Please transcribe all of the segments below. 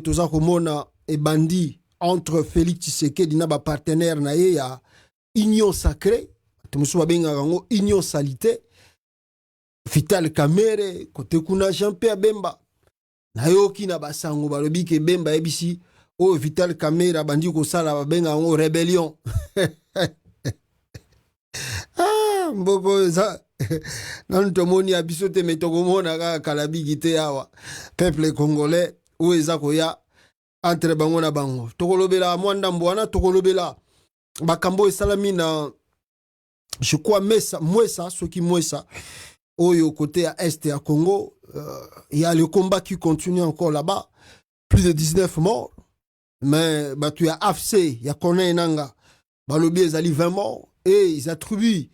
toza komona et bandi entre Félix Tshisekedi na ba partenaire na ye ya Union Sacrée, tumusu babenga rango Union Salité, Vital Kamerhe côté kuna Jean-Pierre Bemba na yoki na basango balobi ke Bemba ebisi o Vital Kamerhe bandi ko sala babenga rango rébellion. Ah mboko za nan tomoni abiso te metokomona ka kalabi gite yawa peuple congolais ou eza koya entre bango na bango tokolobela mwanda mbwana tokolobela bakambo esalami na je crois Mwesa soki Mwesa oyo côté à est à Congo, il y a le combat qui continue encore là-bas, plus de 19 morts, mais bah tu as AFC il y a Kone Nanga balobi ezali 20 morts et ils attribuent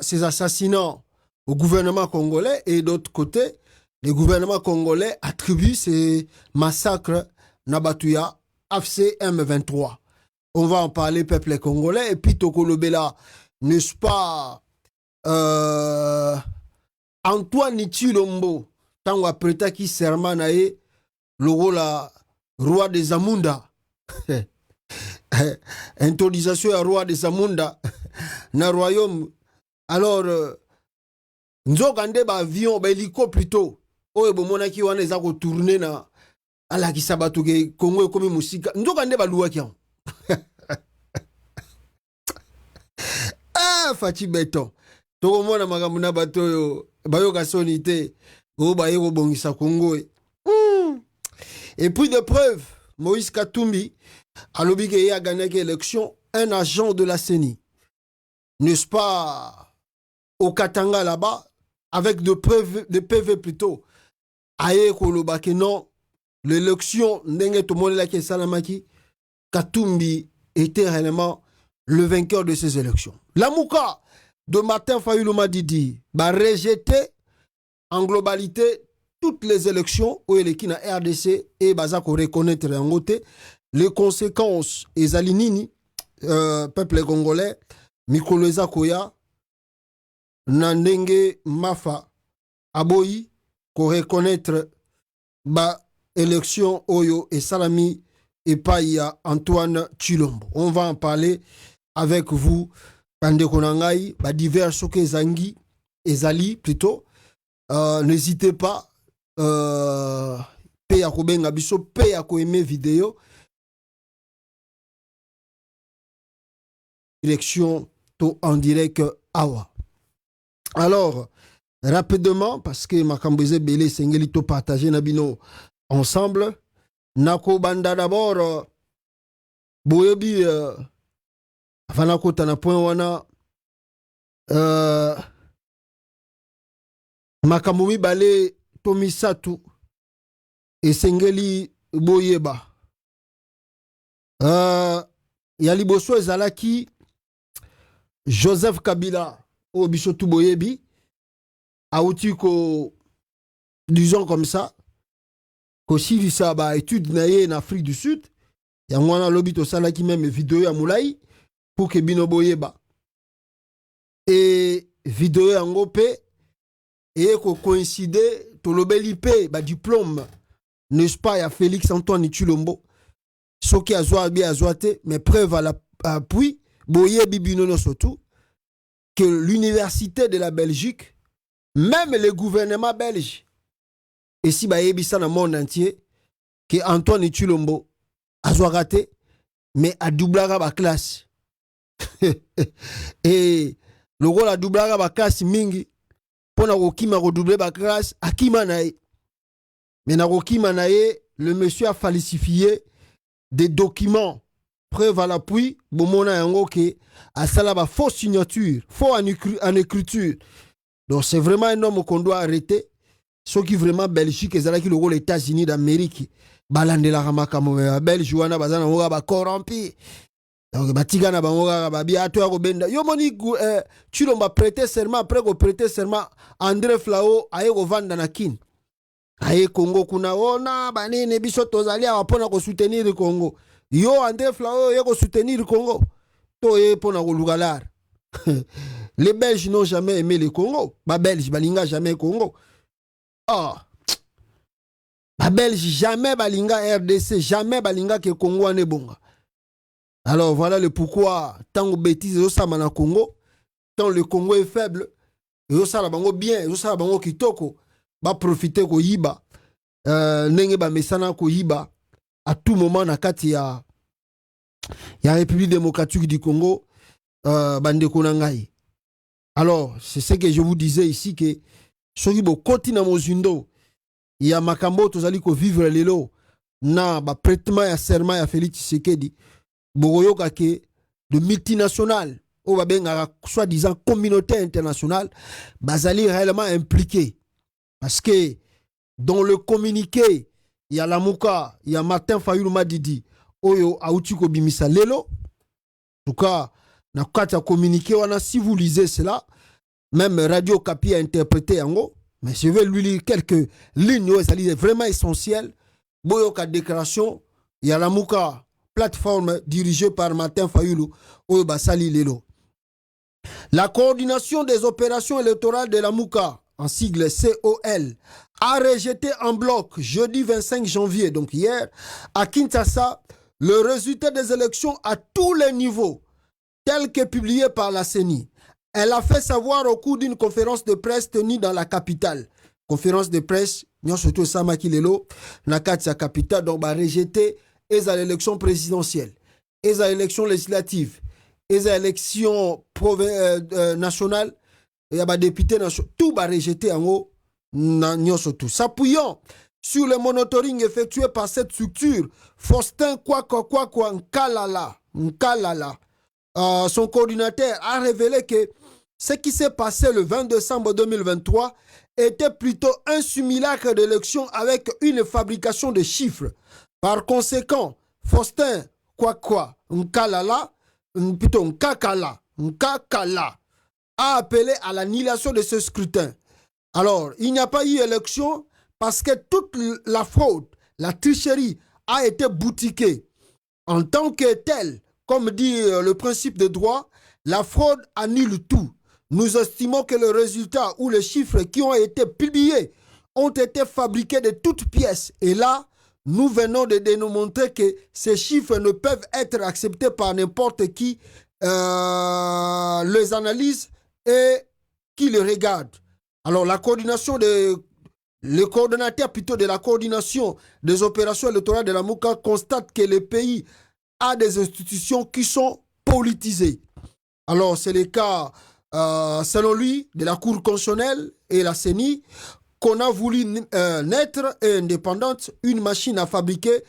ces assassinats au gouvernement congolais et d'autre côté le gouvernement congolais attribue ces massacres Nabatuya AFC M23. On va en parler, peuple congolais. Et puis Tokolobela, n'est-ce pas Antoine Tshilombo, tango apreta ki serment na ye lokola roi des Zamunda. Intronisation ya roi des Zamunda na royaume. Alors nzokande ba avion ba hélico plutôt oyo bomona ki wana eza ko tourner na ala ki sabato ke Congo ekomi musika nzokande ba luwa ki ah Fachi Beton toko mona makambo na bato yo bayoka soni te o bayeko bongisa Congo et puis de preuve Moïse Katumbi alobi ke ya gagné élection un agent de la CENI, n'est-ce pas, au Katanga là-bas avec de PV plutôt aye koloba ke non l'élection ndenge to monela ke salamaki Katumbi était réellement le vainqueur de ces élections. Lamouka de Martin Fayulu Madidi va rejeter en globalité toutes les élections où il est na RDC et bazako reconnaître en côté les conséquences et zalinini peuple congolais Mikoleza Koya Nandenge Mafa Aboyi ko reconnaître ba élection Oyo et Salami et Paya Antoine Tshilombo. On va en parler avec vous. Pande Konangai, ba divers soke zangi ezali plutôt. N'hésitez pas. Pe ya kobenga biso, pe ya ko aimer vidéo. Direction to en direct awa. Alors, rapidement, parce que Makambouze Bele Sengeli to partager nabino ensemble. Nako banda d'abord boyebi avant kota na point wana makambo mibale to misatu esengeli boyeba ya liboso ezalaki Joseph Kabila o biso tu boyebi auti ko disons comme ça ko silisa ba étude na ye en Afrique du Sud ya mwana lobi to sala ki même vidéo ya Moulay pour que bino boyeba et vidéo ya ngope et ko coïncider to lobeli pe ba diplôme n'est-ce pas ya Félix Antoine Tshilombo soki azwa bi azwate mais preuve à l'appui boyebi bino no surtout que l'université de la Belgique même le gouvernement belge et si ba yebi ça dans le monde entier que Antoine Tshilombo azwa raté mais a doublera ba classe et le rôle a doublera ba classe mingi pona kokima ko doubler ba classe akima nae mais na kokima nae le monsieur a falsifié des documents preuve à l'appui bomona yango ke a sala ba fausse signature faux en écriture donc c'est vraiment un homme qu'on doit arrêter. Ceux qui vraiment Belgique et zala qui le rôle États-Unis d'Amérique balandela makambo ya Belgique wana bazana ngoka ba corrompi donc batika na bangoka ba biato ya kobenda yo moni Tshilombo prêter serment après ko prêter serment André Flao aye ko vanda na kin aye Congo kuna ona banene biso tozali apona ko soutenir le Congo yo André Flao ye ko soutenir le Congo to ye pona ko lugalar. Les Belges n'ont jamais aimé le Congo ba Belge balinga jamais Congo. Ah, Ba Belge jamais balinga RDC, jamais balinga ke Congo ane bonga. Alors voilà le pourquoi tant que bêtises au na Congo, tant le Congo est faible, et au sala bango bien, et au sala bango kitoko, ba profiter ko yiba, nenge ba mesana ko yiba, à tout moment na kati ya République démocratique du Congo, bande konangai. Alors c'est ce que je vous disais ici que soki bo koti na mozindo, il y a makambo tozali ko vivre lelo na ba prêtement ya serment ya Félix Tshisekedi. Bogoyoka ke de multinationales ou babenga soi-disant communauté internationale bazali réellement impliqué parce que dans le communiqué il y a Lamuka, il y a Martin Fayulu Madidi oyo autiko bimisa lelo. En tout cas na kata communiqué wana, si vous lisez cela, même Radio Kapi a interprété yango, mais je vais lui lire quelques lignes, ça est vraiment essentiel. Boyoka déclaration, il y a Lamuka plateforme dirigée par Martin Fayulu au Basali Lelo. La coordination des opérations électorales de la Mouka, en sigle COL, a rejeté en bloc jeudi 25 janvier, donc hier, à Kinshasa, le résultat des élections à tous les niveaux, tel que publié par la CENI. Elle a fait savoir au cours d'une conférence de presse tenue dans la capitale. Conférence de presse, nous surtout Samaki Lelo, na Katia capitale, donc a rejeté et à l'élection présidentielle, et à l'élection législative, et à l'élection nationale, et à la député national, tout va rejeter en haut, tout. S'appuyant sur le monitoring effectué par cette structure, Faustin Nkalala, son coordinateur a révélé que ce qui s'est passé le 20 décembre 2023 était plutôt un simulacre d'élection avec une fabrication de chiffres. Par conséquent, Faustin Nkalala, plutôt Nkakala, a appelé à l'annulation de ce scrutin. Alors, il n'y a pas eu élection parce que toute la fraude, la tricherie a été boutiquée. En tant que telle, comme dit le principe de droit, la fraude annule tout. Nous estimons que le résultat ou les chiffres qui ont été publiés ont été fabriqués de toutes pièces. Et là, nous venons de démontrer que ces chiffres ne peuvent être acceptés par n'importe qui les analyse et qui les regarde. Alors, le coordonnateur plutôt de la coordination des opérations électorales de la Mouka constate que le pays a des institutions qui sont politisées. Alors, c'est le cas, selon lui, de la Cour constitutionnelle et la CENI, qu'on a voulu naître indépendante, une machine à fabriquer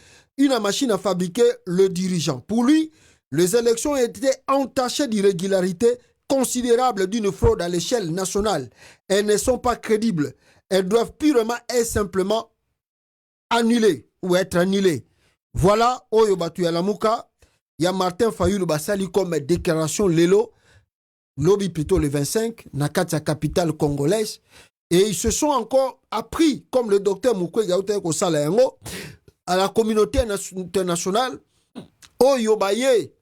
le dirigeant. Pour lui, les élections étaient entachées d'irrégularités considérables d'une fraude à l'échelle nationale. Elles ne sont pas crédibles. Elles doivent purement et simplement annuler ou être annulées. Voilà, Oyo Batu Yalamuka, il y a Martin Fayulu Basali comme déclaration Lelo, lobby plutôt le 25, Nakatia capitale congolaise. Et ils se sont encore appris, comme le docteur Mukwege à la communauté internationale, Oyo Baye,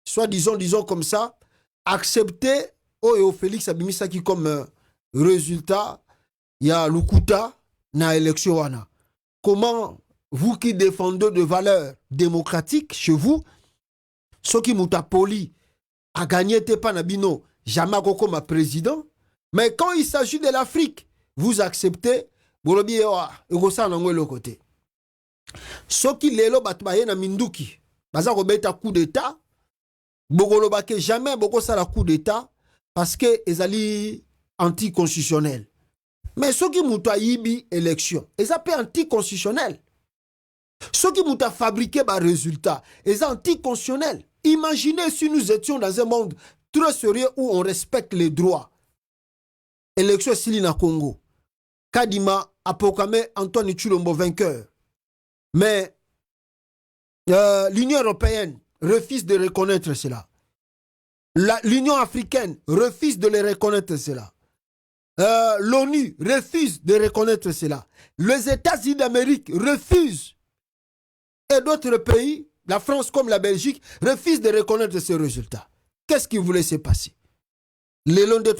soit disons comme ça, accepter Oyo Félix Abimisaki comme résultat, il y a Lukuta na élection wana. Comment vous qui défendez de valeurs démocratiques chez vous, ceux qui m'ont poli à gagner pas nabino, jamais comme président, mais quand il s'agit de l'Afrique, vous acceptez, vous le biez le côté. Ceux qui lelo batbaye na minduki, baza robeta coup d'état, bogolo bake jamais boko sala coup d'état parce que ezali anticonstitutionnel. Mais ceux qui m'ont yibi élection, ils appellent anticonstitutionnel. Ceux qui m'ont fabriqué par résultat, ils sont anticonstitutionnels. Imaginez si nous étions dans un monde très sérieux où on respecte les droits. Élection Sili na Congo. Kadima a proclamé Antoine Tshilombo vainqueur. Mais l'Union européenne refuse de reconnaître cela. L'Union africaine refuse de le reconnaître cela. L'ONU refuse de reconnaître cela. Les États-Unis d'Amérique refusent. Et d'autres pays, la France comme la Belgique, refusent de reconnaître ces résultats. Qu'est-ce qui voulait se passer? Les Londres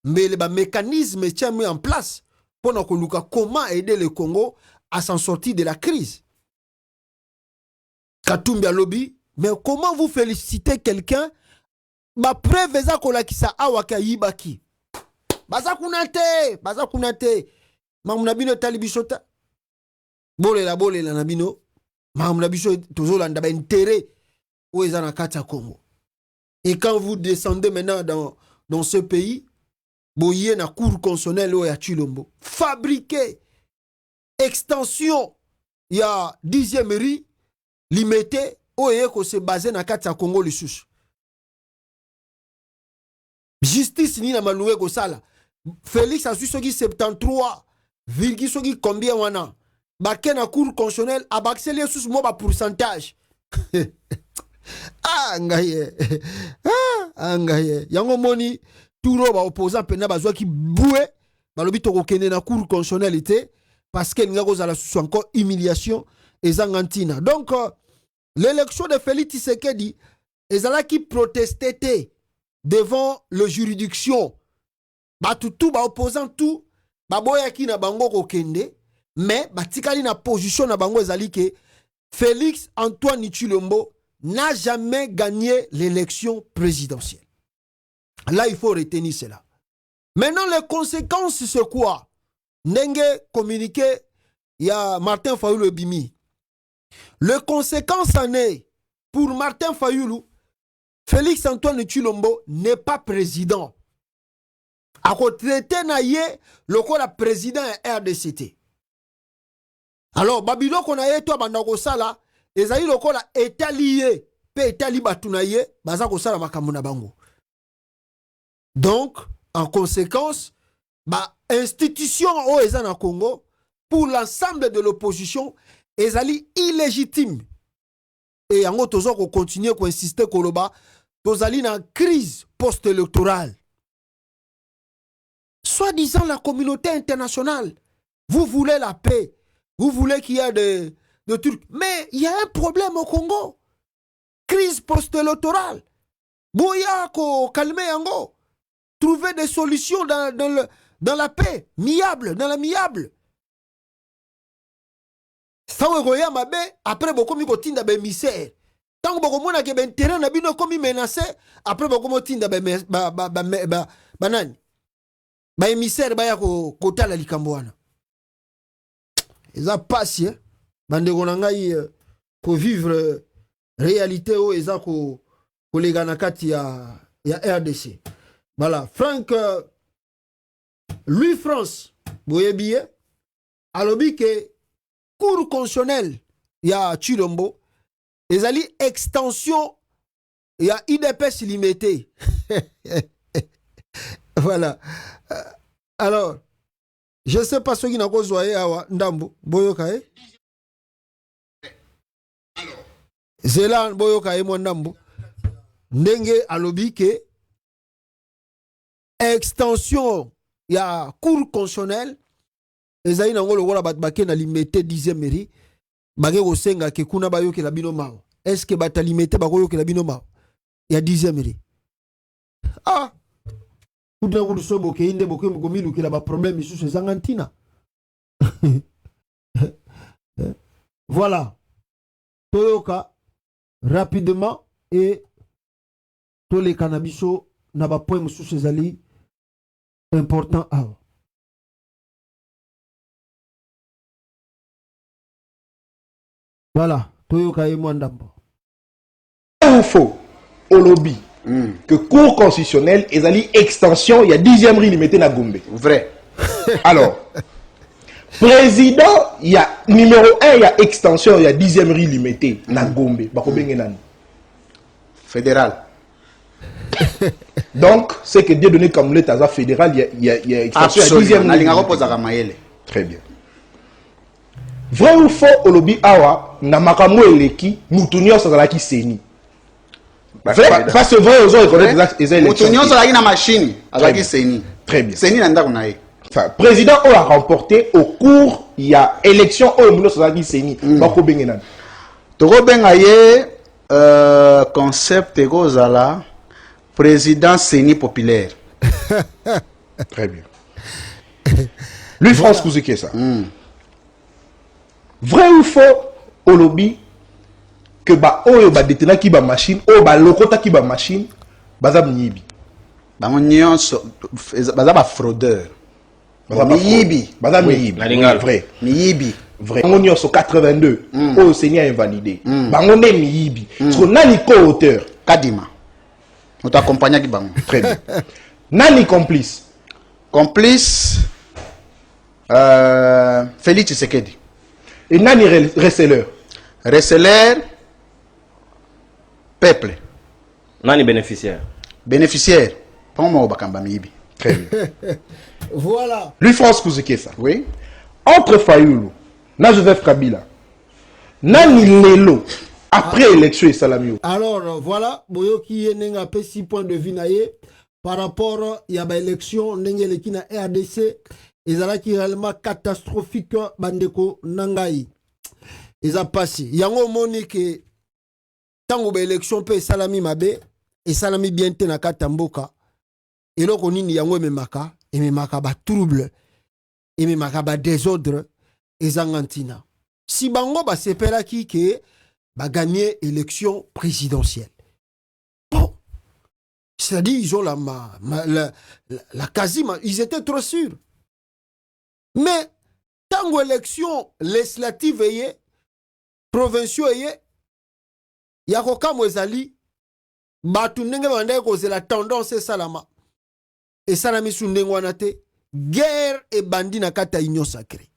mais le mécanisme est mis en place pour nous comment aider le Congo à s'en sortir de la crise. Katumbi lobby, mais comment vous félicitez quelqu'un? Ma preuve eza kolakisa awaka yibaki. Baza kunate. Mamuna bino talibisota. Bolela nabino. Mamuna biso tozolanda ba intérêt ou eza na kati ya Congo. Et quand vous descendez maintenant dans ce pays, boye na cour constitutionnelle ou ya Chilombo, fabriquer extension ya 10e riz limité ou yeko se basé na kati ya Congo lisusu. Justice ni na maloué ko sala. Félix a su soki 73 virgule soki combien wana. Baké na cour constitutionnelle abaxeli sous mo ba pourcentage. Ngaye. Ngaye. Yango moni turo ba opposant pena bazwa ki boué balobi to kokende na cour constitutionnelle té parce que nga kozala sous encore humiliation et zangantina. Donc l'élection de Félix Tshisekedi ezala ki protesté devant le juridiction. Tout ba opposant tout ba boya ki na bango kokende mais batikali na position na bango ezali ke Félix Antoine Tshilombo n'a jamais gagné l'élection présidentielle. Là, il faut retenir cela. Maintenant, les conséquences, c'est quoi? Nenge communiqué, il y a Martin Fayoulou Bimi. Les conséquences en est, pour Martin Fayoulou, Félix Antoine Tshilombo n'est pas président. A retraité naïe, le quoi la président est RDCT. Alors, Babylon qu'on a eu, toi, Bandako Sala, ezali lokola étalié pe etali batunaye baza ko sala makambo na bango. Donc en conséquence institution o eza na Congo pour l'ensemble de l'opposition ezali illégitime et yango tozo ko continuer ko insister koloba tozali na crise post-électorale. Soi-disant la communauté internationale, vous voulez la paix, vous voulez qu'il y ait de Turcs. Mais il y a un problème au Congo. Crise post-électorale. Boya ko calmer yango. Trouver des solutions dans la paix. Miable, dans la miable. Sawe goya mabe, après beaucoup mi ko tinda be misère. Tant beaucoup mona ke ben terrain na bino komi menacé, après beaucoup mo tinda be banani. Ba émissaire ba ya ko tala likambo wana. Eza passe hein. Bande konangai ko vivre réalité o eza ko lega na kati ya RDC. Voilà, Franck Louis France boyebiye alobi ke cour constitutionnelle ya Tshilombo ezali extension ya IDPS limité. Voilà. Alors, je sais pas ce qui n'a pas joué à Ndambo Boyoka. Zélan Boyoka et Mwandambo. Ndenge alobi ke extension ya cour constitutionnelle ezali nango lokola bat bake na limité 10e mairie bake ko senga ke kuna bayoke la bino mao. Est-ce que bata limité bakoyoke la bino mao? Ya 10e mairie. Ah. Kuda kudu sobo ke inde boke mokomilu ke la ba problème sous ces zangantina. Voilà. Toyoka rapidement et tous les cannabiso na ba point sous ces ali important à. Voilà, Toyoka et Mwandambo. Faux au lobby que cour constitutionnelle est allée extension, il y a 10e riz limité na Gombe. Vrai. Alors, président, il y a numéro 1, il y a extension, il y a 10e riz limité na Gombe. Fédéral. Donc, c'est que Dieu donné comme l'État fédéral, il y a extension, il y a 10e riz. Très bien. Vrai ou faux au lobby awa, na makamou eleki, moutounio sa zalaki seni. Vrai, parce que vrai, ils ont reconnaître les élections. Moutounio sa zalaki na machine, azalaki seni. Très bien. Seni nanda kunae. Enfin, président a remporté au cours, il y a élection au Mouno sa zalaki seni. Bako bengenan. Toko bengaye, concept ego zala, président seni populaire. Très bien. Lui, France, vous qui est ça? Vrai ou faux au lobby que ba oyo ba détena ki ba machine o ba lokota ki ba machine baza miyibi. Ba nyonso baza ba fraudeur. Miyibi. Baza miyibi. Vrai. Miyibi. Vrai. Bango nyonso 82 oyo seni a invalidé. Bango ne miyibi. Parce que nani co-auteur Kadima. On t'accompagne qui bango. Très bien. Nani complice? Complice Félix Tshisekedi. Et nani receleur? Receleur Peuple. Nani bénéficiaire? Bénéficiaire. Comment bakamba miyibi. Très bien. Voilà. Lui France Kouzekesa. Oui. Entre Fayoulou, na Joseph Kabila, nani lelo après élection et Salamio. Alors voilà, boyo qui est un peu 6 points de vue naie par rapport il y a ba élection ndenge qui na RDC ezala qui réellement catastrophique bandeko nangai. Eza passé. Yango monique tango ba élection pe salami mabe et salami bien te na katamboka. Et loko nini yango ememaka ba trouble ememaka ba désordre ezangantina. Si bango ba sepela ki ke ba gagner élection présidentielle. Bon. C'est-à-dire ils ont la quasi ils étaient trop sûrs. Mais tango élection législative eye provinciaux eye yako kamo ezali batu ndenge bande ko c'est la tendance salama. Et salami sundengwana te guerre et bandit na kata union sacrée.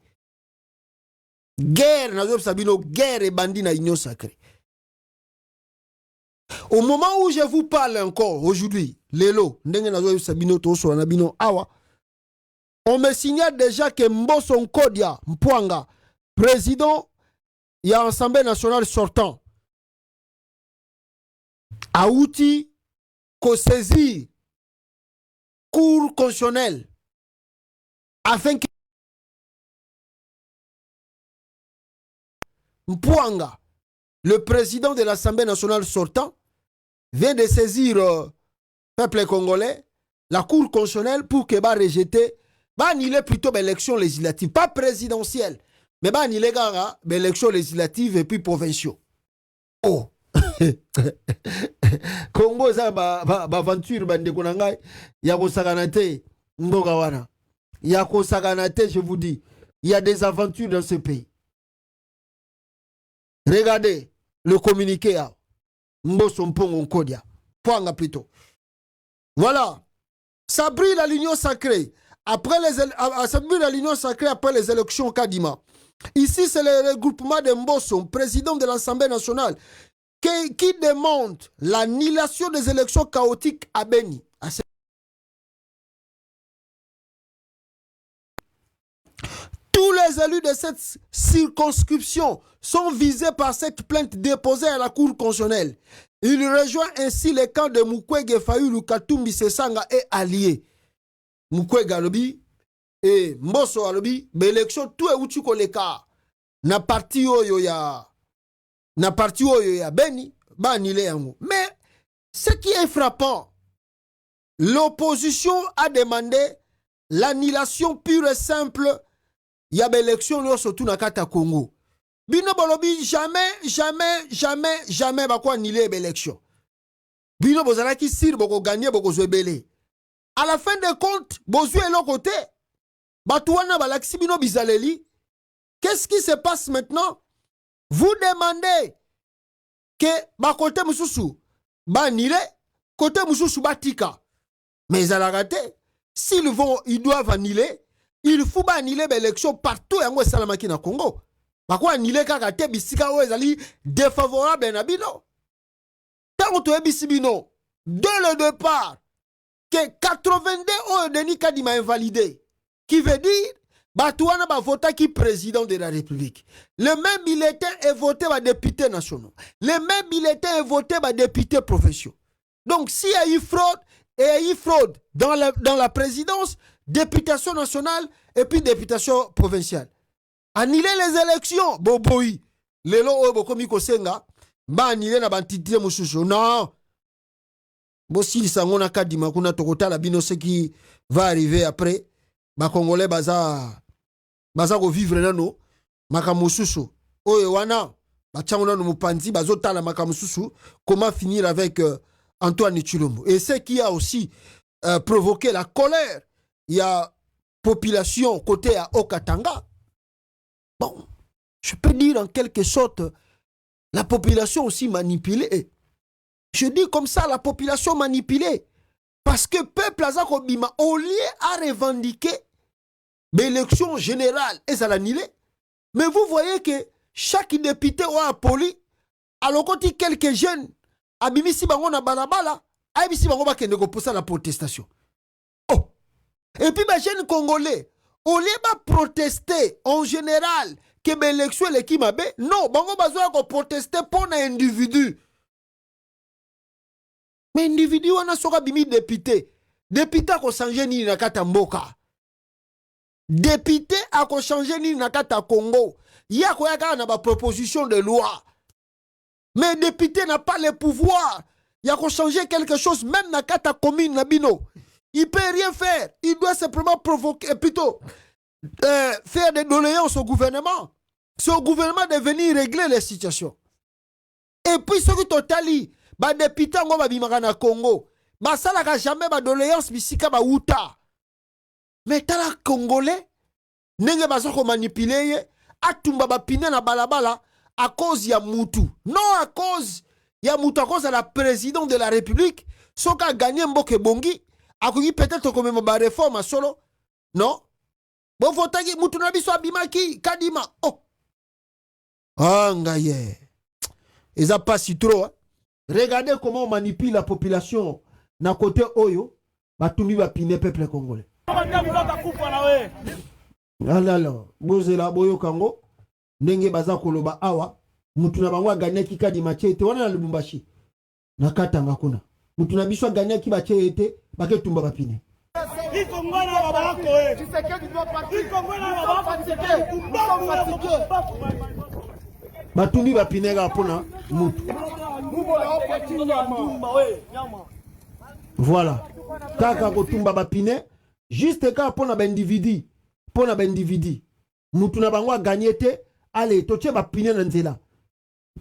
Guerre na sabino guerre et bandit na union sacrée. Au moment où je vous parle encore aujourd'hui, lelo ndenge na sabino to so na bino awa, on me signale déjà que Mbosso Nkodia Mpwanga, président y a Assemblée nationale sortant, a outil ko saisir Cour constitutionnelle afin que Mpwanga, le président de l'Assemblée nationale sortant, vient de saisir peuple congolais, la Cour constitutionnelle pour que va rejeter, va annuler plutôt l'élection législative, pas présidentielle, mais va annuler l'élection législative et puis provinciaux. Oh! Congo ça ba aventure bande konanga ya ko saganate ngoka wana ya ko saganate, je vous dis il y a des aventures dans ce pays. Regardez le communiqué à Mbosso Mpongo Nkodia Pwanga plutôt. Voilà, ça brille la l'union sacrée après ça brille la l'union sacrée après les élections Kadima. Ici c'est le regroupement de Mbosso, président de l'Assemblée nationale, qui demande l'annulation des élections chaotiques à Beni. Tous les élus de cette circonscription sont visés par cette plainte déposée à la Cour constitutionnelle. Il rejoint ainsi les camps de Mukwege, Fayulu, Katumbi, Sesanga et alliés. Mukwege alobi et Mbosso alobi, l'élection tout est outu koleka. Na parti oyo ya Beni, ba annulé yango. Mais ce qui est frappant, l'opposition a demandé l'annulation pure et simple. Il y a des élections surtout dans le Congo. Bino bolobi jamais bako annuler l'élection. Bino bozala ki sir boko gagner boko zwebele. À la fin de compte, bozu est l'autre côté. Batouana balaksi bino bizaleli. Qu'est-ce qui se passe maintenant? Vous demandez que ba côté mususu ba annuler, côté mususu batika. Mais ils ont raté. Ils doivent annuler. Il faut annuler l'élection partout en Salamaki na Congo. Pourquoi annuler kakate bisika o ezali défavorable na bino? Tant que bisibino dès le départ que 82 o Denis Kadima invalidé, qui veut dire Batouana ba vota qui président de la République. Le même bulletin est voté par députés nationaux. Le même bulletin est voté par députés provinciaux. Donc s'il y a eu fraude, et il y a eu fraude dans la présidence, députation nationale et puis députation provinciale. Annuler les élections, boboui. Lelo o bokomi kosenga, ba annuler na bantité mususu. Non. Bosi sangona kadima kuna tokota la bino ce qui va arriver après. Ba Congolais baza ko vivre nano. makamususu oyo wana bachango no mupanzi bazotala makamususu comment finir avec Antoine Tshilombo. Et ce qui a aussi provoqué la colère, il y a population côté à Okatanga. Bon, je peux dire en quelque sorte la population aussi manipulée. Je dis comme ça, la population manipulée. Parce que peuple Azakobima, au lieu à revendiquer l'élection générale, et ça l'a nilé. Mais vous voyez que chaque député ou a poli, alors quand il y a quelques jeunes, abimisi bango na balabala, abimisi bango bakende ko posa la protestation. Oh! Et puis les jeunes congolais, au lieu de protester en général que l'élection est qui m'a non, bango bazoa ko protester pour un individu. Mais individu wana soka bimi député. Député ko changer ni na kata mboka. Député a ko changer ni na kata Congo. Ya ko yaka na ba proposition de loi. Mais député n'a pas le pouvoir. Il a ko changer quelque chose même na kata commune na bino. Il peut rien faire. Il doit simplement provoquer plutôt faire des doléances au gouvernement. C'est au gouvernement de venir régler les situations. Et puis ce qui totali ba député ngo ba bimaka na Congo. Ba sala ka jamais ba doléance bisika ba uta. Mais tala congolais nenge bazo ko manipuler atumba ba pine na balabala à cause ya mutu. Non à cause ya mutu, à cause de la présidente de la République. Soka a gagné mboke bongi. A peut-être comme ma réforme à solo. Non. Bon fotagi mutu na biso abimaki kadima. Oh. Ah ngaye. Et ça passe si trop. Hein? Regardez comment on manipule la population na côté Oyo. Batumi ba pine peuple congolais. Ah là là. Bozela boyo kango. Ndenge baza koloba awa. Mutu na bango gagné ki kadima chete wana na Lubumbashi. Na katanga kuna. Mutu na biso gagné ki ba chete bake tumba ba pine. Batumbi ba pine ga pona mutu. Voilà. Kaka kotumba ba pine juste ka pona ba individu. Pona ba individu. Mutu na bango gagné te. Allez, toche ba pine na nzela.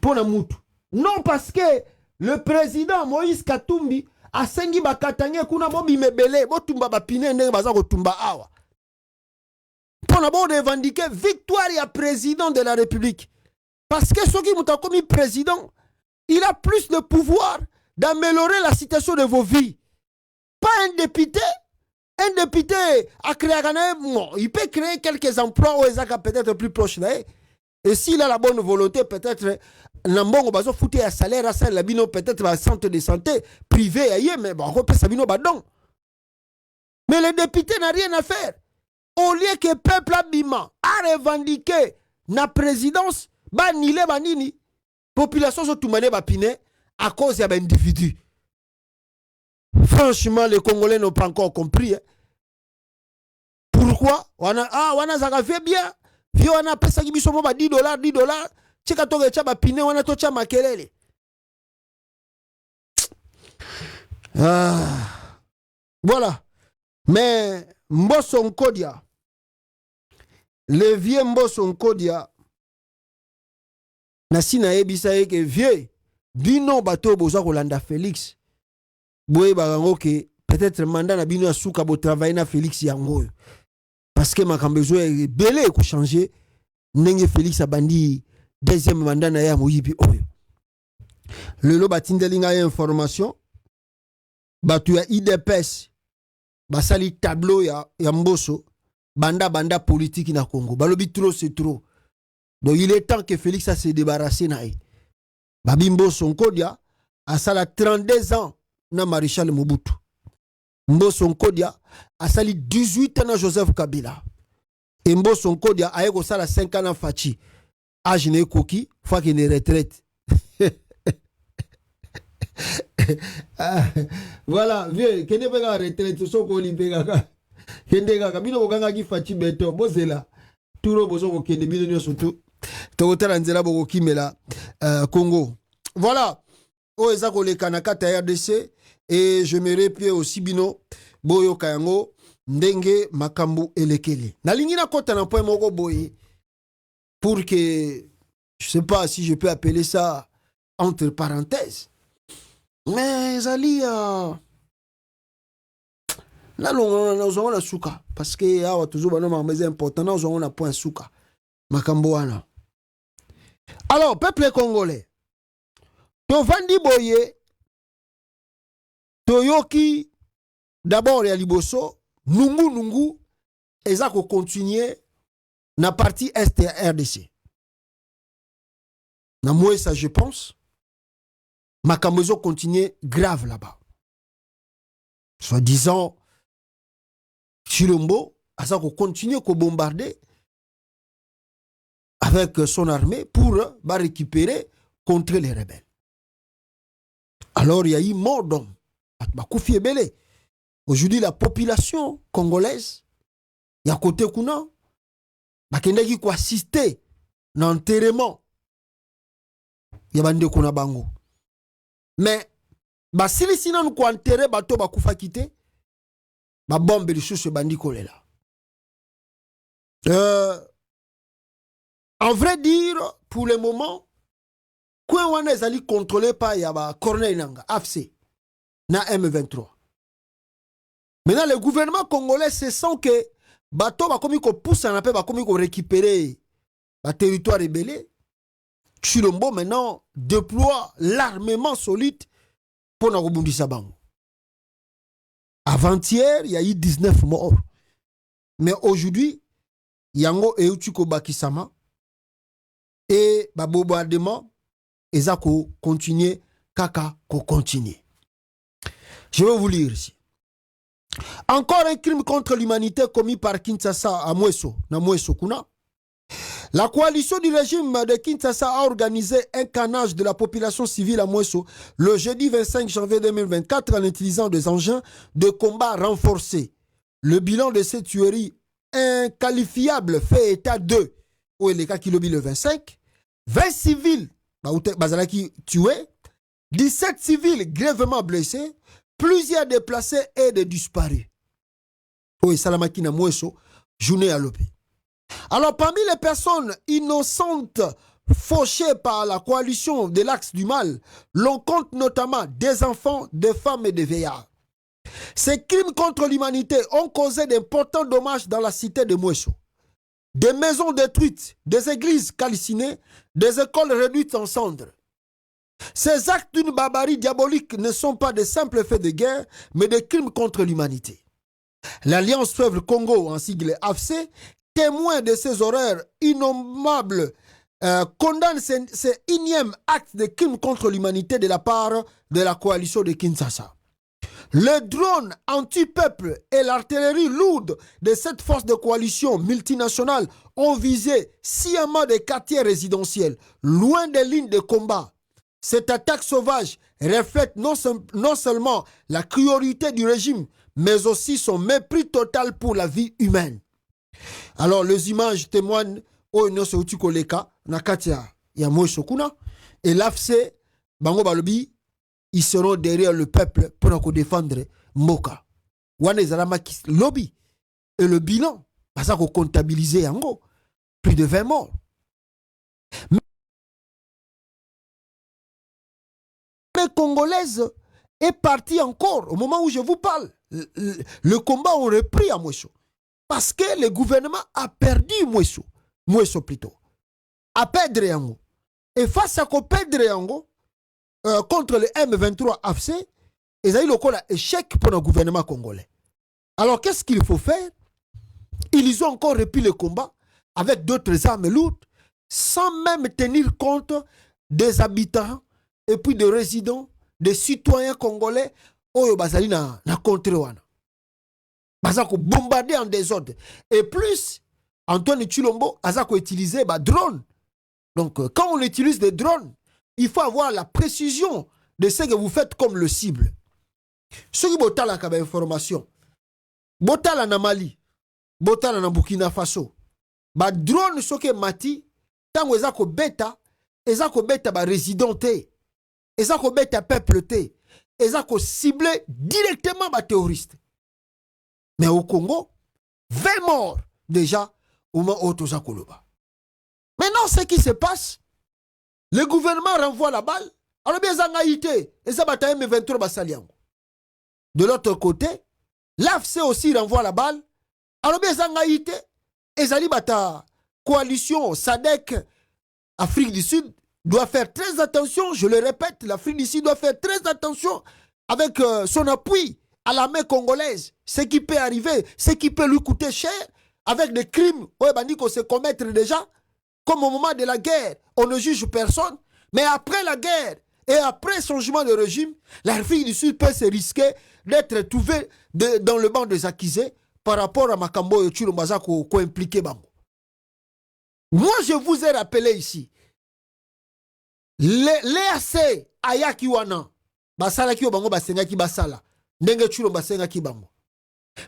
Pona mutu. Non parce que le président Moïse Katumbi a sengi bakatanye kuna mobi mebele bo tumba ba pine ndenge baza ko tumba awa. Pona bo revendiquer victoire ya président de la République. Parce que ce qui m'a commis président, il a plus de pouvoir d'améliorer la situation de vos vies. Pas un député. Un député a créé, il peut créer quelques emplois où ils sont peut-être plus proches là. Et s'il a la bonne volonté, peut-être, Nambongo bazo fouté un salaire à ça, peut-être un centre de santé privé ailleurs, mais bon, on peut sabino badon. Mais le député n'a rien à faire. Au lieu que le peuple abima a revendiqué la présidence, banile banini, population sont tout mané bapine à cause d'un individu. Franchement, les Congolais n'ont pas encore compris. Hein. Pourquoi? Wana zaka fait bien. Vio wana pesa kibiso mo ba $10, $10. Chika toge cha ba pine wana to cha makelele. Voilà. Mais Mbosso Nkodia, le vieux Mbosso Nkodia, nasina ebisa eke vieux, bino bato boza kolanda Félix. Boye barango ke peut-être mandat na bino asuka bo travailler na Félix yango. Parce que ma kambezo est belé ko changer nenge Félix abandi deuxième mandat na ya moyibi oyo. Le lo batindelinga information batu ya IDPS basali tableau ya Mbosso banda politique na Congo. Balobi trop c'est trop. Donc il est temps que Félix a se débarrasser na e. Babi Mbosso Nkodia a sala 32 ans na Maréchal Mobutu. Mbosso Nkodia a sali 18 ans na Joseph Kabila. Et Mbosso Nkodia a eu sala 5 ans na Fachi. Âge ne koki, fois qu'il est retraite. Voilà, vieux, kende pega retraite so ko libega ka. Kende ka bino boganga ki Fachi beto bozela. Turo bozo ko kende bino nyo surtout. To tala nzela boko kimela Congo. Voilà. O ezako le kanakata RDC. Et je me replie aussi bino boyo kayango ndenge makambu elekele. Na lingi na kota na point moko boye pour que, je sais pas si je peux appeler ça entre parenthèses, mais Zali on a souka parce que awa toujours c'est important on a point souka makambo wana. Alors peuple congolais to vandi boye toyoki d'abord ya liboso nungu eza ko continuer na partie est ya RDC na moi ça je pense makambo ezo continuer grave là-bas, soi-disant Chilombo asa ko continuer ko bombarder avec son armée pour récupérer contre les rebelles. Alors il y a eu mort d'hommes. Aujourd'hui la population congolaise il y a côté kuna bakendaki ko assister na enterrement ya bande kuna bango. Mais basili sinon ko enterrer bato bakufa kité ba bombe de sous bandi kolela. En vrai dire, pour le moment, quoi on est allé contrôler par Yaba Corneille Nanga, AFC, na M23. Maintenant, le gouvernement congolais se sent que bateau va comme qu'on pousse en appel, va comme qu'on récupérer le territoire rébellé. Chilombo maintenant déploie l'armement solide pour nous rebondir sa banque. Avant-hier, il y a eu 19 morts. Mais aujourd'hui, Yango et Utuko Bakisama et bombardement, ils ont continué, kaka ko continuer. Je vais vous lire ici. Encore un crime contre l'humanité commis par Kinshasa à Mweso, na Mweso Kuna. La coalition du régime de Kinshasa a organisé un canage de la population civile à Mweso le jeudi 25 janvier 2024 en utilisant des engins de combat renforcés. Le bilan de cette tuerie inqualifiable fait état de, où est le cas qui le 25, 20 civils tués, 17 civils grièvement blessés, plusieurs déplacés et des disparus. Oui, Salamaki na Mweso, journée à l'OP. Alors, parmi les personnes innocentes fauchées par la coalition de l'axe du mal, l'on compte notamment des enfants, des femmes et des vieillards. Ces crimes contre l'humanité ont causé d'importants dommages dans la cité de Mweso. Des maisons détruites, des églises calcinées, des écoles réduites en cendres. Ces actes d'une barbarie diabolique ne sont pas de simples faits de guerre, mais des crimes contre l'humanité. L'Alliance Fleuve Congo, en sigle AFC, témoin de ces horreurs innommables, condamne ces énièmes actes de crimes contre l'humanité de la part de la coalition de Kinshasa. Le drone anti-peuple et l'artillerie lourde de cette force de coalition multinationale ont visé sciemment des quartiers résidentiels, loin des lignes de combat. Cette attaque sauvage reflète non seulement la cruauté du régime, mais aussi son mépris total pour la vie humaine. Alors, les images témoignent au Nosotu Koleka, Nakatia, Yamoy Kuna, et l'AFC, Bango Balobi, ils seront derrière le peuple pour nous défendre Moka. Wane Zalamaki lobby. Et le bilan, parce qu'on comptabilisé Yango, plus de 20 morts. Mais Congolaise est partie encore, au moment où je vous parle. Le combat a repris à Mweso. Parce que le gouvernement a perdu Mweso. Mweso plutôt. A perdre Yango. Et face à qu'on perdre Yango, contre le M23 AFC, ils ont eu le échec pour le gouvernement congolais. Alors qu'est-ce qu'il faut faire? Ils ont encore repris le combat avec d'autres armes lourdes, sans même tenir compte des habitants et puis des résidents, des citoyens congolais, oyo bazali na contre wana. Bazako bombarder en désordre. Et plus, Antoine Chilombo azako utiliser drone. Donc quand on utilise des drones, il faut avoir la précision de ce que vous faites comme le cible. Ce qui botala comme information, botala na Mali, botala na Burkina Faso, ba drone soke mati, tango ezako beta ba résidenté, ezako beta peuple te, ezako ciblé directement ba terroriste. Mais au Congo, 20 morts déjà au moment où Tozakoloba. Maintenant, ce qui se passe, le gouvernement renvoie la balle. Alors bien, Zangaïté, et ça bataille M23 Bassaliango. De l'autre côté, l'AFC aussi renvoie la balle. Alors bien, Zangaïté, et Zali Bata, coalition SADC, Afrique du Sud, doit faire très attention, je le répète, l'Afrique du Sud doit faire très attention avec son appui à la main congolaise. Ce qui peut arriver, ce qui peut lui coûter cher, avec des crimes, qu'on se commettre déjà, comme au moment de la guerre, on ne juge personne, mais après la guerre et après changement de régime, l'Afrique du Sud peut se risquer d'être trouvée dans le banc des accusés par rapport à Makambo et Chulombaza qui ont impliqué Bango. Moi, je vous ai rappelé ici, l'EAC Ayaki Wana, Basala ki Bango Basenga ki Basala, Ndenge Chulomba Senga ki Bango.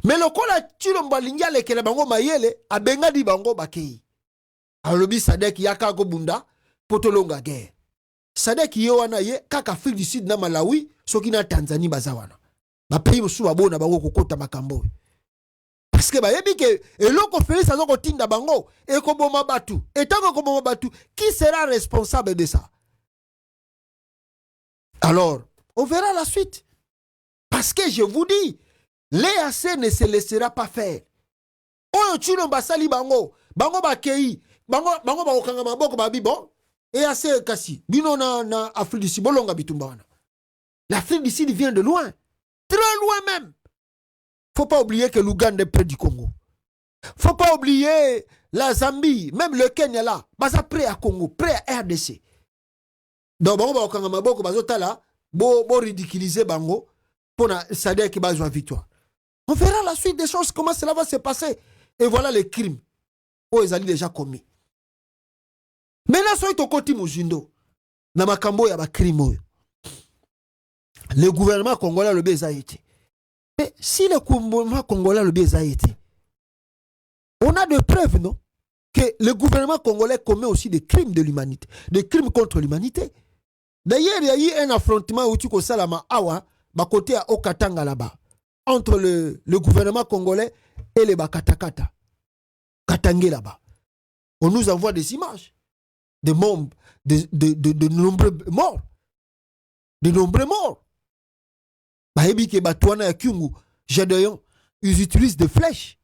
Mais le kola Chulomba Lingiale Kele Bango Mayele, Abenga di Bango Bakei. Alobi Sadek Yaka Gobunda, Potolonga guerre. Sadek Yowana ye, Kaka Afrique du Sud na Malawi, Soki na Tanzanie Bazawana. Ba pays musu abona bango kokota makambo. Parce que ba yebi ke eloko feli sa zoko tinda bango e ko boma batu. Et tant que boma batu, qui sera responsable de ça? Alors, on verra la suite. Parce que je vous dis, l'EAC ne se laissera pas faire. Oyo Chulomba sali bango, bango bakei, bango ba okanga maboko ba bibo, EAC kasi, bino na Afrique du Sud bolonga bitumba wana. L'Afrique du Sud vient de loin. Très loin même. Faut pas oublier que l'Ouganda est près du Congo. Faut pas oublier la Zambie, même le Kenya là, baza près à Congo, près à RDC. Donc bango ba okanga maboko bazotala, bo ridiculiser bango pour na Sadek qui bazwa victoire. On verra la suite des choses, comment cela va se passer. Et voilà les crimes où ils ont déjà commis. Maintenant, soyez au côté Mujindo, na makambo ya ba crime. Le gouvernement congolais le a été. Mais si le gouvernement congolais le a été, on a des preuves, non? Que le gouvernement congolais commet aussi des crimes de l'humanité, des crimes contre l'humanité. D'ailleurs, il y a eu un affrontement où tu connais Salama Awa, bah côté à Okatanga là-bas, entre le gouvernement congolais et les Bakatakata. Katangé là-bas. On nous envoie des images, de nombreux morts. De nombreux morts. Ils utilisent des flèches.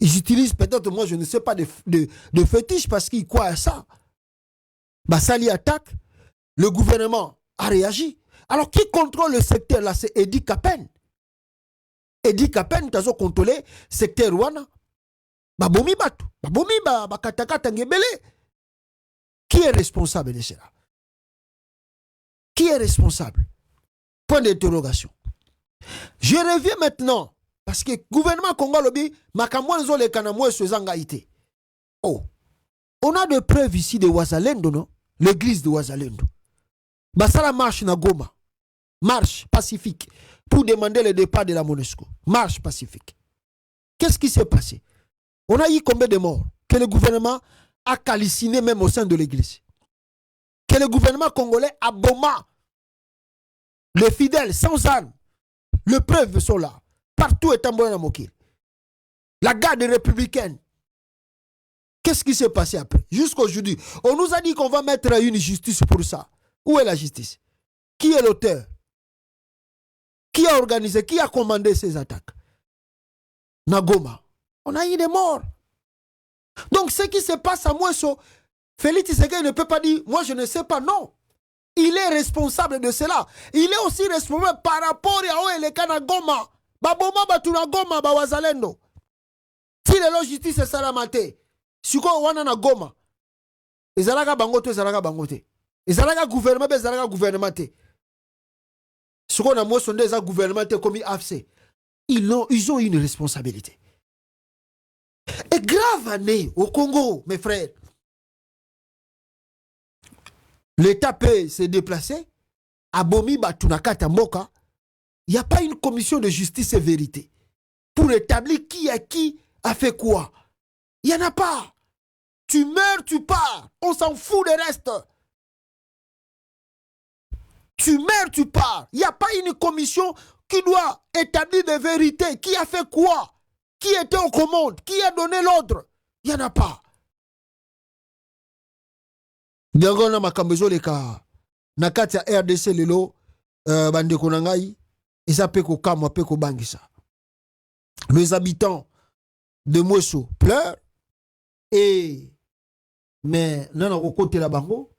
Ils utilisent peut-être, moi je ne sais pas, de fétiches parce qu'ils croient à ça. Sali attaque, le gouvernement a réagi. Alors qui contrôle le secteur là? C'est Edi Kapen. Edi Kapen, t'as contrôlé le secteur Rwanda. Babomi Batu, Babomi Bakatakata Ngebele. Qui est responsable de cela? Qui est responsable? Point d'interrogation. Je reviens maintenant, parce que le gouvernement congolais, makamwanzo le kanamwe sezangaïté. Oh, on a des preuves ici de Wazalendo, non? L'église de Wazalendo. Basala marche na Goma. Marche pacifique pour demander le départ de la MONUSCO. Marche pacifique. Qu'est-ce qui s'est passé? On a eu combien de morts? Que le gouvernement a calciné même au sein de l'église. Que le gouvernement congolais a bombé les fidèles sans armes. Les preuves sont là. Partout est en Moki. La garde républicaine. Qu'est-ce qui s'est passé après? Jusqu'aujourd'hui, on nous a dit qu'on va mettre une justice pour ça. Où est la justice? Qui est l'auteur? Qui a organisé? Qui a commandé ces attaques? Nagoma. On a eu des morts. Donc ce qui se passe à moi, Félix Tshisekedi ne peut pas dire, moi je ne sais pas, non. Il est responsable de cela. Il est aussi responsable par rapport à Elekana Goma. Baboma Batuna Goma, Bawazalendo. Si la justice est salamate, si on wana na Goma, ezalaka bangote, ezalaka bangote. Ezalaka gouvernement, ezalaka gouvernement. Si on a moi sondé ezalaka gouvernement comme AFC, ils ont une responsabilité. Et grave année au Congo, mes frères. L'État peut se déplacer. À Bomi, Batunakata Moka, il n'y a pas une commission de justice et vérité pour établir qui a fait quoi. Il n'y en a pas. Tu meurs, tu pars. On s'en fout des restes. Tu meurs, tu pars. Il n'y a pas une commission qui doit établir des vérités. Qui a fait quoi? Qui était aux commandes? Qui a donné l'ordre? Il n'y en a pas. Biango na makambezo leka na kati ya RDC lelo bandeko na ngai eza pe ko kamwa pe ko bangisa. Les habitants de Mweso pleurent et mais nana ko côté la bango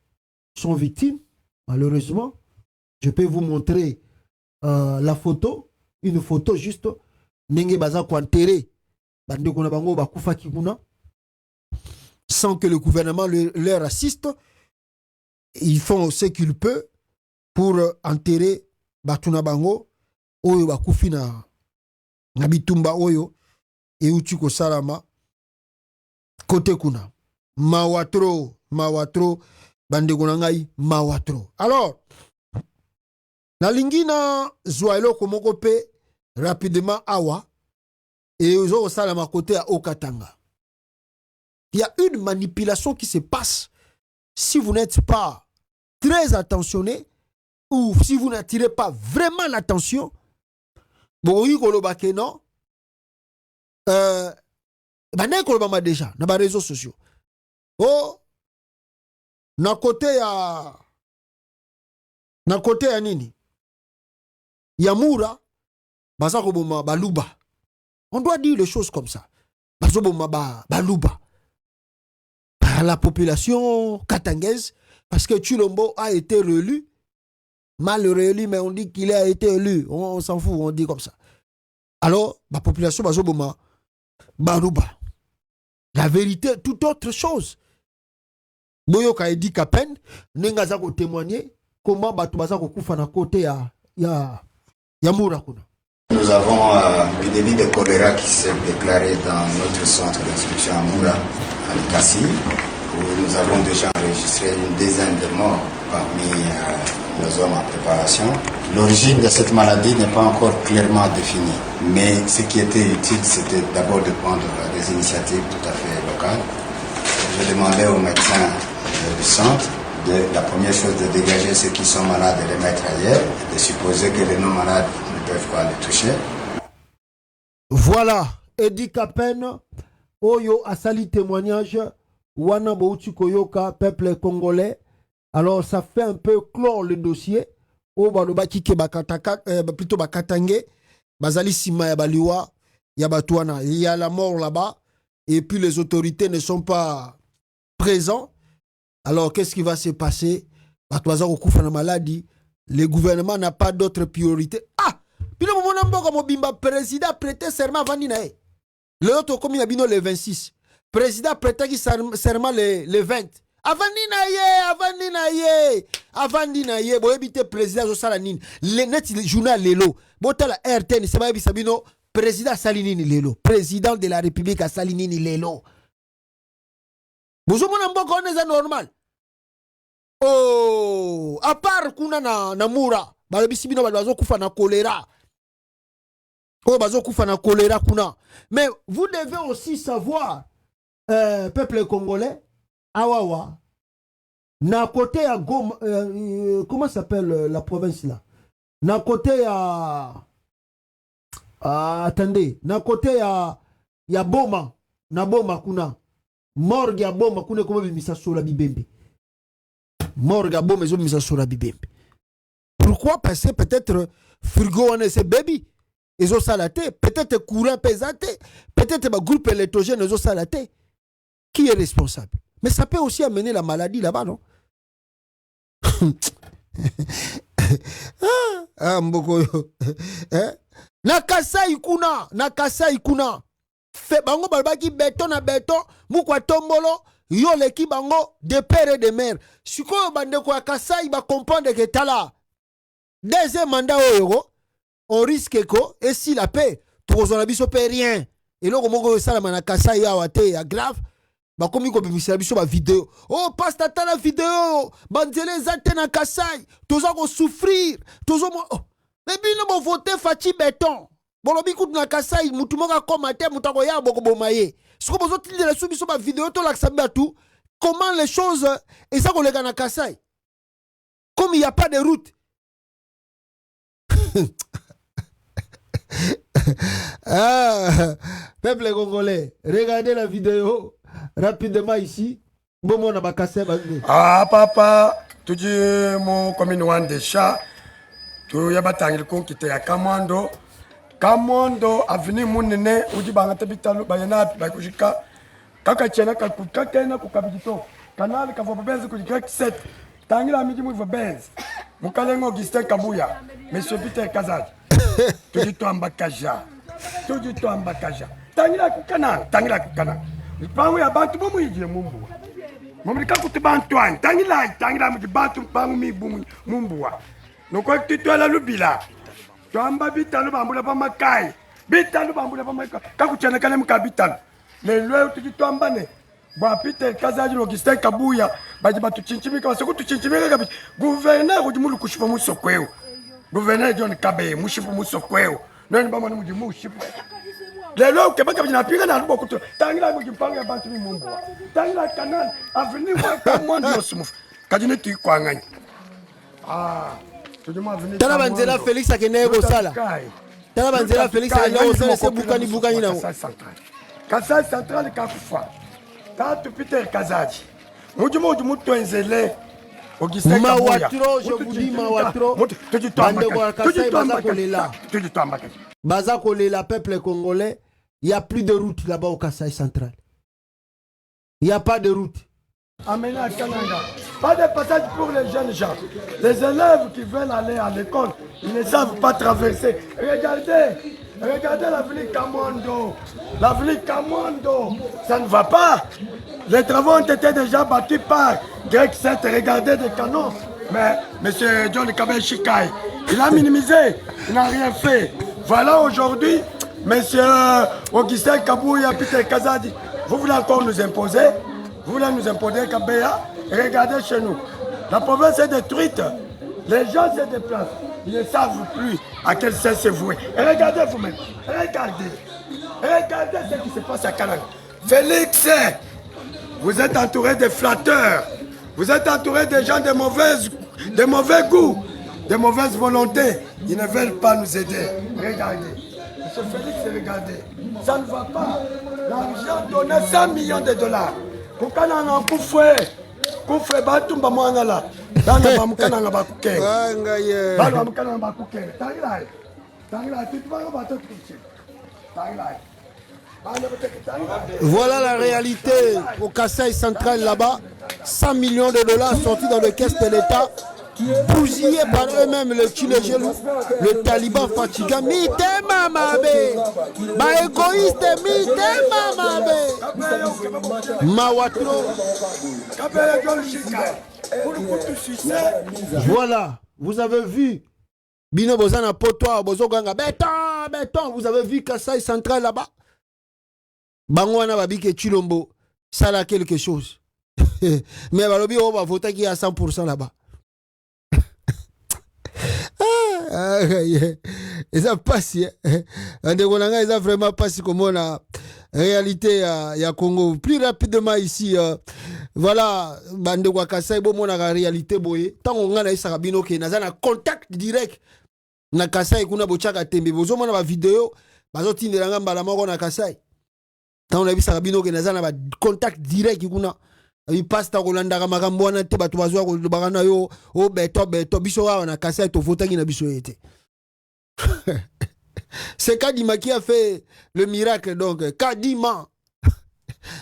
sont victimes malheureusement. Je peux vous montrer la photo, une photo juste nenge baza ko enterrer bandeko na bango bakufa kikuna sans que le gouvernement leur assiste. Ils font ce qu'ils peuvent pour enterrer batuna bango oyo bakufi na bitumba oyo e uchiko salama côté kuna mawatro bandeko na ngai mawatro. Alors na lingina zwaelo komoko pe rapidement awa et ozo salama côté à Okatanga. Il y a une manipulation qui se passe si vous n'êtes pas très attentionné ou si vous n'attirez pas vraiment l'attention. Bon, oui, non. Déjà, dans les réseaux sociaux. Oh, na côté ya nini? Yamura, basako boma baluba. On doit dire les choses comme ça. Basako boma baluba. La population katangaise, parce que Chilombo a été réélu, mal réélu, mais on dit qu'il a été élu. On s'en fout, on dit comme ça. Alors, la population bazoboma baruba. La vérité, toute autre chose. Boyoka Edi Kapen, nengaza ko témoigner comment batu bazako kufa na côté ya Murakuna. Nous avons l'épidémie de choléra qui s'est déclarée dans notre centre d'instruction à Moura, à Likasi, où nous avons déjà enregistré une dizaine de morts parmi nos hommes en préparation. L'origine de cette maladie n'est pas encore clairement définie, mais ce qui était utile, c'était d'abord de prendre des initiatives tout à fait locales. Je demandais aux médecins du centre, la première chose, de dégager ceux qui sont malades et les mettre ailleurs, de supposer que les non-malades ne peuvent pas les toucher. Voilà, Edi Kapen, Oyo Asali témoignage, Wana Bouchi Koyoka, peuple congolais. Alors ça fait un peu clore le dossier. O Balobaki ke plutôt Bakatange, Bazali Sima ya Baliwa, Yabatouana. Il y a la mort là-bas, et puis les autorités ne sont pas présents. Alors qu'est-ce qui va se passer? Batouaza Okufa na maladie. Le gouvernement n'a pas d'autre priorité. Ah! Puis le moment où Mobimba président prêtait serment avant Ninae. Le autre comme il a bino le 26. Président prêtait serment le 20. Avant Ninae. Bo ebite président zo sala nini. Le net journal lelo. Botala RTN c'est ba bisabino président Salinini lelo. Président de la République à Salinini lelo. Bozo mona mboko oneza normal. Oh, à part kuna na Mura, balobisibino bazo kufa na choléra. Oh, bazo kufa na choléra kuna. Mais vous devez aussi savoir, peuple congolais, awawa, na côté à Goma, comment s'appelle la province là? Na côté à attendez, na côté ya Boma, na Boma kuna. Morgue ya Boma kuna comme bimisa sola bibembe. Morgue à Boma bimisa sola bibembe. Pourquoi? Parce que peut-être frigo on est baby. Ils ont salaté, peut-être courant pesate, peut-être le groupe électrogène ils ont salaté. Qui est responsable? Mais ça peut aussi amener la maladie là-bas, non? Ah, mboko yo. Nakasa ikuna. Fait bango balbaki béton na béton, mukwa tombolo, yo leki bango de père et de mère. Siko bande kwa Kasai ba comprendre que tala. Deuxième mandat oyo, on risque ko et si la paix, pour on abiso paie rien. Et là comment ça la mana Kasai ya wate ya grave. Ba komi ko bimisa biso ba vidéo. Oh passe ta la vidéo. Banzele zate na Kasai. Toza ko souffrir. Tozo mo. Mais bino mo voter Fachi béton. Bolobi kout na Kasai mutu moka komate mutako ya boko bomaye. Siko bozo tilde la soubiso ba vidéo to la ksabia tout. Comment les choses et ça kolega na Kasai. Comme il y a pas de route. Ah, peuple congolais, regardez la vidéo rapidement ici. Bon, on a pas cassé. Ah, papa, tu dis mon commune Wandesha, tu y a batangil kon qui était à Kamando. Kamando a venu mon nene, ou dit bangata bitalo, bayana, bakujika, kaka tchena, kakena, kukabito, canal, kavobenz, kujika, 7. Tangila midi mou benz. Moukalengo Augustin Kabouya, monsieur Peter Kazad. Tu dis toi en bakaja. Tu dis toi en bakaja. Tangila kukana, tangila kukana. Il prend oui à bantu boumou, il dit mumbu. Momrika kuti bantuan, tangila mudi bantu bangu mi mumbuwa. Donc quand tu la lubila. Tu amba bitalo bambula pa makai. Bitalo bambula pa makai. Kakuchana kale mukabitalo. Le loi tu dis toi ambane. Ba Peter Kazad Augustin Kabouya. Baji batu chinchimika basoko tu chinchimika kabisa. Gouverneur udi mulu kushipa musokweo. Gouverneur John Kabe mushipa musokweo. Nani bama mudi mushipa. Lelo ke baka bina pinga na lubo kuto. Tangila mu kimpanga bantu mi mumbo. Tangila kanal avenue wa kamwando yosumuf. Kadine tu kwangani. Ah. Tala banzela Félix akene ko sala. Tala banzela Félix akene ko sala se bukani na. Kasai central kakufa. Tatu Peter Kazad. Mujumo mutu enzele. Augustin Mawatro, je vous dis Mawatro. Baza Kolela, peuple congolais, il n'y a plus de route là-bas au Kasaï central. Il n'y a pas de route. Amenez à Kananga. Pas de passage pour les jeunes gens. Les élèves qui veulent aller à l'école, ils ne savent pas traverser. Regardez l'avenue Kamando. L'avenue Kamando. Ça ne va pas. Les travaux ont été déjà battus par Greg 7. Regardez des canons. Mais M. John Kabel Shikai, il a minimisé. Il n'a rien fait. Voilà aujourd'hui, M. Augustin Kabouya, Peter Kazadi. Vous voulez encore nous imposer? Vous voulez nous imposer Kabea? Regardez chez nous. La province est détruite. Les gens se déplacent. Ils ne savent plus à quel sens se vouer. Et regardez vous-même. Regardez. Regardez ce qui se passe à Canada. Félix, vous êtes entouré de flatteurs. Vous êtes entouré de gens de mauvais goût, de mauvaise volonté. Ils ne veulent pas nous aider. Regardez. Monsieur Félix, regardez. Ça ne va pas. L'argent donné 100 millions de dollars. Pour qu'on ait un coup de fouet. Kufre batu mba mwangala dana bamukana na bakukere bana bamukana na bakukere tangila tutubanga bato tuche tangila. Voilà la réalité au Kasaï central là-bas. 100 millions de dollars sortis dans les caisses de l'État, bousillés par eux-mêmes, le Tchilégelou, le Taliban Fatiga, Mitema Mabe, ma égoïste Mitema Mabe, Mawatro. Voilà, vous avez vu. Bino Bozana Potoa, Bozoganga, béton, vous avez vu Kasaï central là-bas. Bangwana Babike Chilombo, ça a quelque chose. Mais Balobi, on va voter qui est à 100% là-bas. Et ça passe. Ils ont vraiment passé comme on a réalité à Congo. Plus rapidement ici, voilà, Bande Wakasai, bon, on a la réalité. Tant qu'on a ça, Bino, qui n'a un contact direct. Na Kasai, kuna bochaka tembe. Bozo, on a la vidéo. Bazo, tinderanga, balamoko na Kasai. Tant on a vu ça, Bino, qui n'a un contact direct. Il passe ta Rolanda Magamboana, te batuazo, Barana yo, oh, beto, Bissoa, on a cassé ton fauteuil qui n'a été. C'est Kadima qui a fait le miracle, donc, Kadima.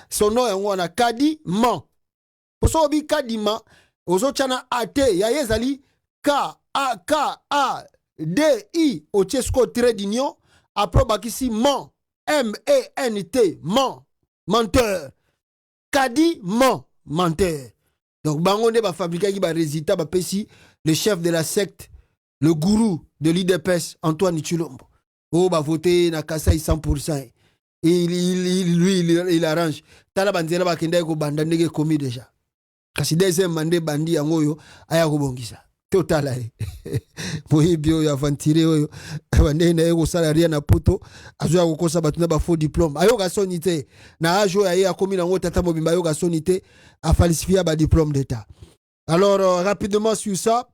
Son nom est on a Kadima. Pour ça, on Kadima, aux autres, on a AT, Yayezali, K-A-K-A-D-I, au Tchesco Trade d'Union, après, Bakissi, man, M-E-N-T, man, menteur. Kadima. Menteur. Donc, Bangonde va fabriquer qui va résultat, va pési le chef de la secte, le gourou de l'IDPS, Antoine Chilombo. Oh, va voter na Kasaï 100%. Et il arrange. Tala banzela ba kenda ko banda ndege komi déjà. Kasi deuxième mandé bandi angoyo aya ko bongisa. Total ay. Moyibio ya vantire oyo. Bande na ego salaria na poto. Azo ko kosa batuna ba faux diplôme. Ayo ga sonité. Na ajo ya komi na ngo tata mobimba yo ga sonité a falsifié ba diplôme d'état. Alors rapidement sur ça,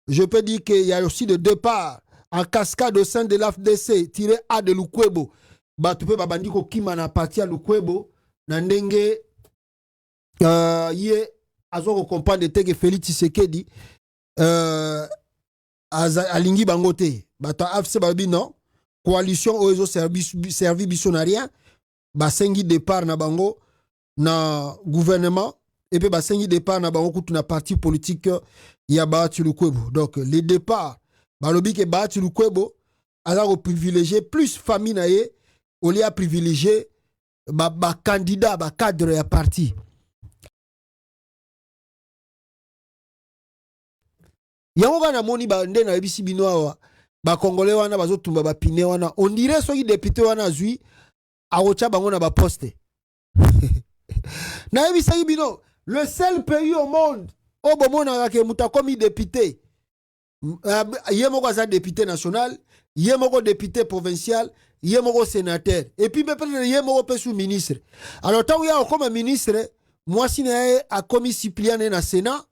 je peux dire qu'il y a aussi de départ en cascade au sein de l'AFDC tiré A de Lukwebo. Ba tu peux ba bandi ko kima na parti à Lukwebo na ndenge ye azo comprendre te que Félix Tshisekedi alingi bango te bata AFC balobi non coalition oyo servi biso na rien basengi départ na bango na gouvernement et puis basengi départ na bango kutu na parti politique ya Bahati Lukwebo. Donc les départs balobi ke Bahati Lukwebo aza ko privilégier plus famille na ye au lieu à privilégier ba candidat ba cadre ya parti. Yango kana moni ba nde na yebisi bino awa ba congolais wana bazotumba ba pine wana on dirait soki député wana zui aocha bango na ba poste. Na yebisa bino le seul pays au monde au bomona ke muta komi député yé moko aza député national, yé moko député provincial, yé moko sénateur et puis peut-être yé moko pe sous ministre. Alors tant ya comme ministre moi si na a commis suppléant na Sénat,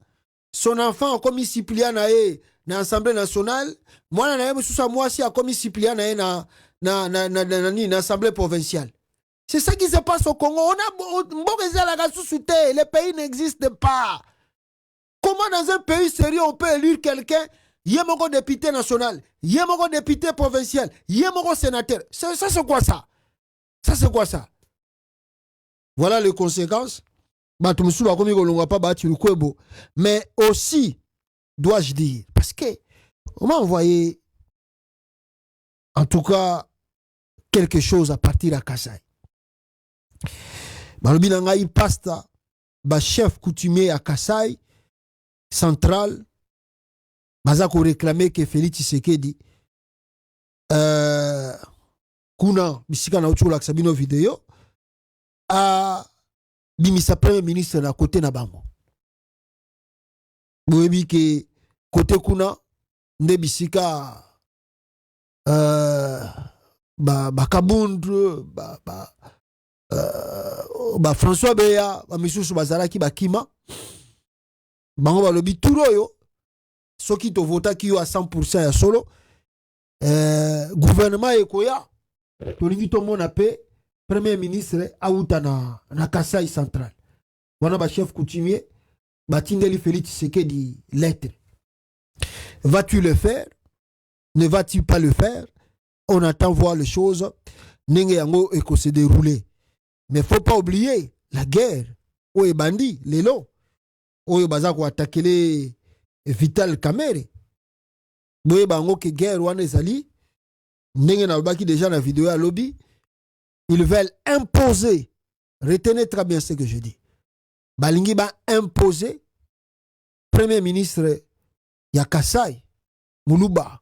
son enfant a commis suppléant na Assemblée nationale, moi na sous moi si a commis suppléant na Assemblée provinciale. C'est ça qui se passe au Congo. On a les pays n'existent pas. Comment dans un pays sérieux on peut élire quelqu'un, il y a mon député national, il y a mon député provincial, il y a mon sénateur. Ça c'est quoi ça? Ça c'est quoi ça? Voilà les conséquences. Mais aussi, dois-je dire, parce que on m'a envoyé en tout cas quelque chose à partir à Kasai. Balobi na ngai pasta ba chef coutumier à Kasai central baza ko réclamer que Félix Tshisekedi kuna bisika na utula sabino vidéo a bimisa premier ministre na côté na bango. Boyebi ke côté kuna nde bisika ba Kabundre François Beya bamisusu bazalaki bakima bango balobi turoyo soki to vota ki yo à 100% ya solo gouvernement ekoya tolingi to mona pe premier ministre auta na Kasai central wana ba chef coutumier batindeli Félix Tshisekedi lettre. Vas-tu le faire? Ne vas-tu pas le faire? On attend voir les choses nenge yango eko se dérouler. Mais faut pas oublier la guerre oyo bandi lelo oyo baza ko attaquer Vital Kamerhe. Boye bango ke guerre wana ezali ndenge na baki déjà na vidéo à lobby, ils veulent imposer, retenez très bien ce que je dis, balingi ba imposer premier ministre ya Kasai Muluba